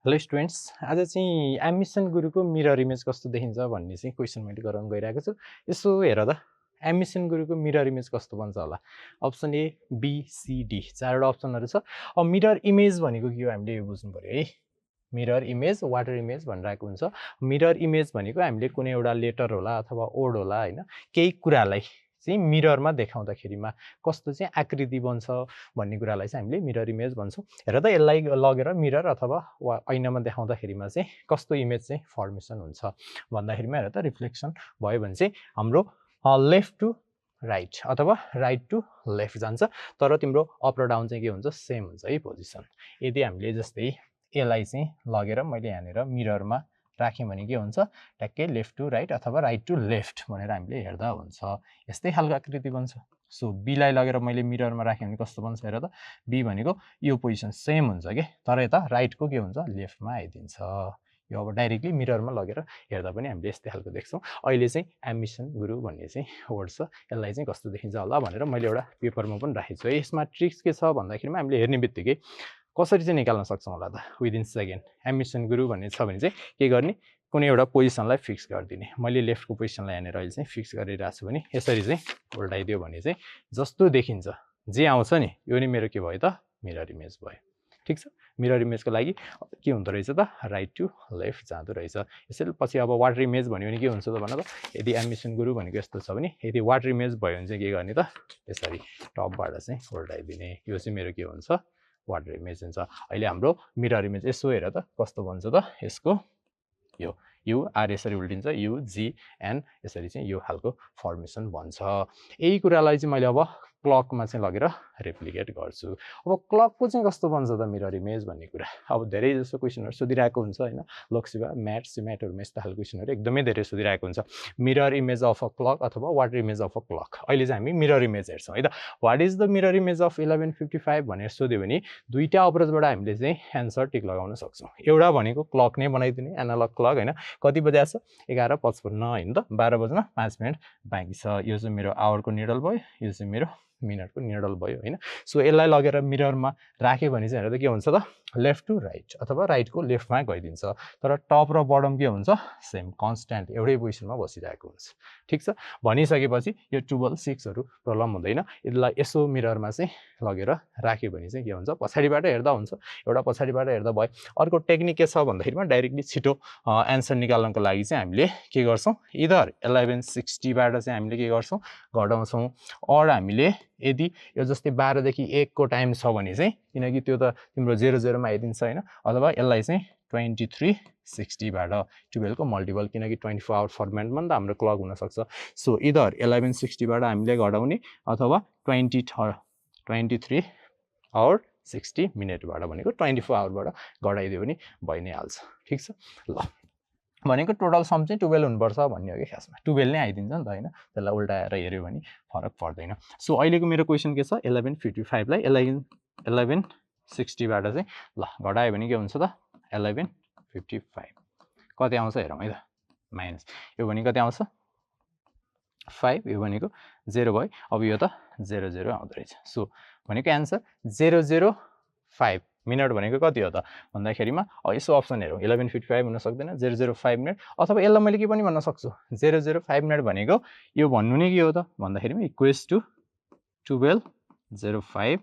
Hello students, आज चाहिँ ambition गुरुको मिरर इमेज कस्तो देखिन्छ भन्ने चाहिँ क्वेसन मैले गराउन गइरहेको छु। यसो हेर त, एम्बिसन गुरुको मिरर इमेज कस्तो बन्छ होला? Option A, B, C, D, चारवटा अप्सनहरू छ। अब मिरर इमेज भनेको के हो हामीले यो बुझ्नु पर्यो है। मिरर इमेज, वाटर इमेज भनिरहेको हुन्छ। मिरर इमेज भनेको हामीले कुनै एउटा लेटर होला अथवा वर्ड होला हैन, केही कुरालाई चाहिँ मिररमा देखाउँदाखेरिमा कस्तो चाहिँ आकृति बन्छ भन्ने कुरालाई चाहिँ हामीले मिरर इमेज भन्छौँ। हेर त, यसलाई लगेर मिरर अथवा ऐनामा देखाउँदाखेरिमा चाहिँ कस्तो इमेज चाहिँ फर्मेसन हुन्छ भन्दाखेरिमा हेर त, रिफ्लेक्सन भयो भने चाहिँ हाम्रो लेफ्ट टु राइट अथवा राइट टु लेफ्ट जान्छ। तर तिम्रो अप र डाउन चाहिँ के हुन्छ? सेम हुन्छ है पोजिसन। यदि हामीले जस्तै यसलाई चाहिँ लगेर मैले यहाँनिर मिररमा राख्यौँ भने के हुन्छ? ट्याक्कै लेफ्ट टु राइट अथवा राइट टु लेफ्ट भनेर हामीले हेर्दा हुन्छ। यस्तै खालको आकृति बन्छ। सो बीलाई लगेर मैले मिररमा राखेँ भने कस्तो बन्छ हेर त? बी भनेको यो पोजिसन सेम हुन्छ के, तर यता राइटको के हुन्छ? लेफ्टमा आइदिन्छ। यो अब डाइरेक्टली मिररमा लगेर हेर्दा पनि हामीले यस्तै खालको देख्छौँ। अहिले चाहिँ एम्बिसन गुरु भन्ने चाहिँ वर्ड छ, यसलाई चाहिँ कस्तो देखिन्छ होला भनेर मैले एउटा पेपरमा पनि राखेको छु है। यसमा ट्रिक्स के छ भन्दाखेरिमा हामीले हेर्ने बित्तिकै कसरी चाहिँ निकाल्न सक्छौँ होला त विदिन सेकेन्ड? एम्बिसन गुरु भन्ने छ भने चाहिँ के गर्ने? कुनै एउटा पोजिसनलाई फिक्स गरिदिने। मैले लेफ्टको पोजिसनलाई यहाँनिर अहिले चाहिँ फिक्स गरिरहेको छु भने यसरी चाहिँ उल्टाइदियो भने चाहिँ जस्तो देखिन्छ, जे आउँछ नि, यो नि मेरो के भयो त? मिरर इमेज भयो। ठिक छ। मिरर इमेजको लागि के हुँदो रहेछ त? राइट टु लेफ्ट जाँदो रहेछ। यसरी पछि अब वाटर इमेज भन्यो भने के हुन्छ त भन त? यदि एम्बिसन गुरु भनेको यस्तो छ भने यदि वाटर इमेज भयो भने चाहिँ के गर्ने त? यसरी टपबाट चाहिँ उल्टाइदिने। यो चाहिँ मेरो के हुन्छ? वाटर इमेज हुन्छ। अहिले हाम्रो मिरर इमेज यसो हेर त कस्तो बन्छ त? यसको यो युआर यसरी उल्टिन्छ, युजिएन यसरी चाहिँ यो खालको फर्मेसन भन्छ। यही कुरालाई चाहिँ मैले अब क्लकमा चाहिँ लगेर रेप्लिकेट गर्छु। अब क्लकको चाहिँ कस्तो बन्छ त मिरर इमेज भन्ने कुरा अब धेरै जस्तो क्वेसनहरू सोधिरहेको हुन्छ हैन। लोकसेवा, म्याथ, सिम्याटहरूमा यस्तो खालको क्वेसनहरू एकदमै धेरै सोधिरहेको हुन्छ। Mirror image of a clock अथवा water image of a clock. अहिले चाहिँ हामी मिरर इमेज हेर्छौँ है त। What is the mirror image of 1155 भनेर सोध्यो भने दुईटा अप्रोचबाट हामीले चाहिँ एन्सर टिक लगाउन सक्छौँ। एउटा भनेको क्लक नै बनाइदिने, एनालग क्लक हैन। कति बजे छ? 11:55 हैन त, 12 बज्न 5 मिनट बाँकी छ। यो चाहिँ मेरो आवरको निडल भयो, यो चाहिँ मेरो मिनटको निडल भयो हैन। सो यसलाई लगेर मिररमा राख्यो भने चाहिँ हेर त के हुन्छ त? लेफ्ट टु राइट अथवा राइटको लेफ्टमा गइदिन्छ। तर टप र बटम के हुन्छ? सेम कन्स्ट्यान्ट एउटै पोजिसनमा बसिरहेको हुन्छ। ठिक छ। भनिसकेपछि यो 12, 6हरू प्रब्लम हुँदैन। यसलाई यसो मिररमा चाहिँ लगेर राख्यो भने चाहिँ के हुन्छ? पछाडिबाट हेर्दा हुन्छ, एउटा पछाडिबाट हेर्दा भयो। अर्को टेक्निक के छ भन्दाखेरिमा डाइरेक्टली छिटो एन्सर निकाल्नको लागि चाहिँ हामीले के गर्छौँ? इदर 1160बाट चाहिँ हामीले के गर्छौँ? घटाउँछौँ। अर हामीले यदि यो जस्तै 12 देखि 1 को टाइम छ भने चाहिँ, किनकि त्यो त तिम्रो 00 मा आइदिन्छ हैन, अथवा यसलाई चाहिँ 2360बाट 12 को मल्टिपल, किनकि 24 आवर फर्मेटमा नि त हाम्रो क्लक हुनसक्छ। सो इदर 1160बाट हामीले घटाउने अथवा 23 आवर 60 मिनटबाट भनेको 24 आवरबाट घटाइदियो भने भइ नै हाल्छ। ठिक छ। ल, भनेको टोटल सम चाहिँ 12 हुनुपर्छ भन्ने हो कि खासमा। 12 नै आइदिन्छ नि त हैन। त्यसलाई उल्टाएर हेऱ्यो भने फरक पर्दैन। सो अहिलेको मेरो क्वेसन के छ? 1155 लाई 1160बाट चाहिँ ल घटायो भने के हुन्छ त? 1155 कति आउँछ हेरौँ है त? माइनस यो भनेको कति आउँछ? 5, यो भनेको 0 भयो। अब यो त 00 आउँदो रहेछ। सो भनेको एन्सर 005 मिनट भनेको कति हो त भन्दाखेरिमा अब यसो अप्सन हेरौँ। 1155 हुन सक्दैन, 005 मिनट, अथवा यसलाई मैले के पनि भन्न सक्छु? 005 मिनट भनेको यो भन्नु नै के हो त भन्दाखेरिमा इक्वेस टु 12:05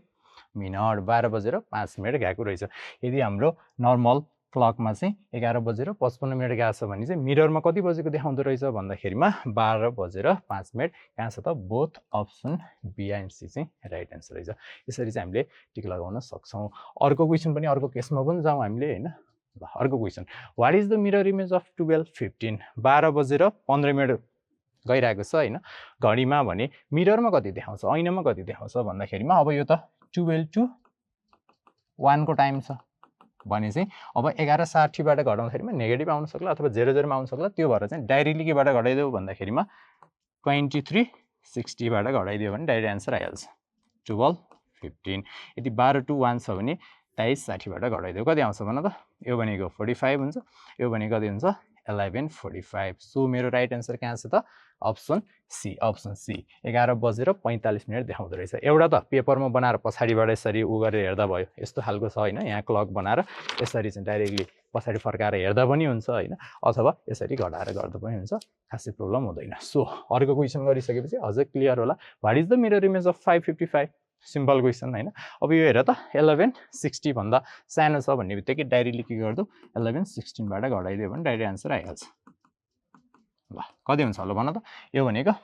मिनट, 12:05 गएको रहेछ। यदि हाम्रो नर्मल क्लकमा चाहिँ 11:55 गएको छ भने चाहिँ मिररमा कति बजेको देखाउँदो रहेछ भन्दाखेरिमा 12:05 कहाँ छ त? Both option B and C चाहिँ राइट एन्सर रहेछ। यसरी चाहिँ हामीले टिक लगाउन सक्छौँ। अर्को क्वेसन पनि, अर्को केसमा पनि जाउँ हामीले हैन। ल, अर्को question, what is the mirror image of 12:15? 12:15 गइरहेको छ हैन घडीमा भने मिररमा कति देखाउँछ, ऐनामा कति देखाउँछ भन्दाखेरिमा अब यो त 12 to 1 को टाइम छ भने चाहिँ अब 11:60बाट घटाउँदाखेरिमा नेगेटिभ आउन सक्ला अथवा 00 मा आउन सक्ला। त्यो भएर चाहिँ डाइरेक्टली केबाट घटाइदियो भन्दाखेरिमा 2360बाट घटाइदियो भने डाइरेक्ट एन्सर आइहाल्छ 12:15। यदि 12 to 1 छ भने 2360बाट घटाइदियो कति आउँछ भन त? यो भनेको 45 हुन्छ, यो भनेको कति हुन्छ? 11:45. सो मेरो राइट एन्सर कहाँ छ त अप्सन सी 11:45 देखाउँदो रहेछ। एउटा त पेपरमा बनाएर पछाडिबाट यसरी उ गरेर हेर्दा भयो, यस्तो खालको छ होइन, यहाँ क्लक बनाएर यसरी चाहिँ डाइरेक्टली पछाडि फर्काएर हेर्दा पनि हुन्छ होइन, अथवा यसरी घटाएर गर्दा पनि हुन्छ, खासै प्रब्लम हुँदैन। सो अर्को क्वेसन गरिसकेपछि अझै क्लियर होला। What is the mirror image of 555? Simple question होइन। अब यो हेर त 1160 भन्दा सानो छ भन्ने बित्तिकै डाइरेक्टली के गर्दो 1116 बाट घटाइदियो भने डाइरेक्ट आन्सर आइहाल्छ। ल कति हुन्छ होला भन त। यो भनेको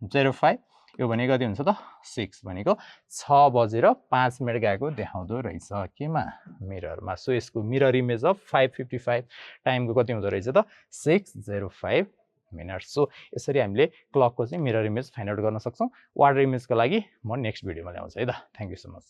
05, यो भनेको कति हुन्छ त 6 भनेको 6:05 गएको देखाउँदो रहेछ केमा मिररमा। सो यसको मिरर इमेज अफ 555 टाइमको कति हुँदो रहेछ त 6:05 मिनट्स। सो यसरी हामीले क्लकको चाहिँ मिरर इमेज फाइन्ड आउट गर्न सक्छौँ। वाटर इमेजको लागि म नेक्स्ट भिडियोमा ल्याउँछु है त। Thank you so much.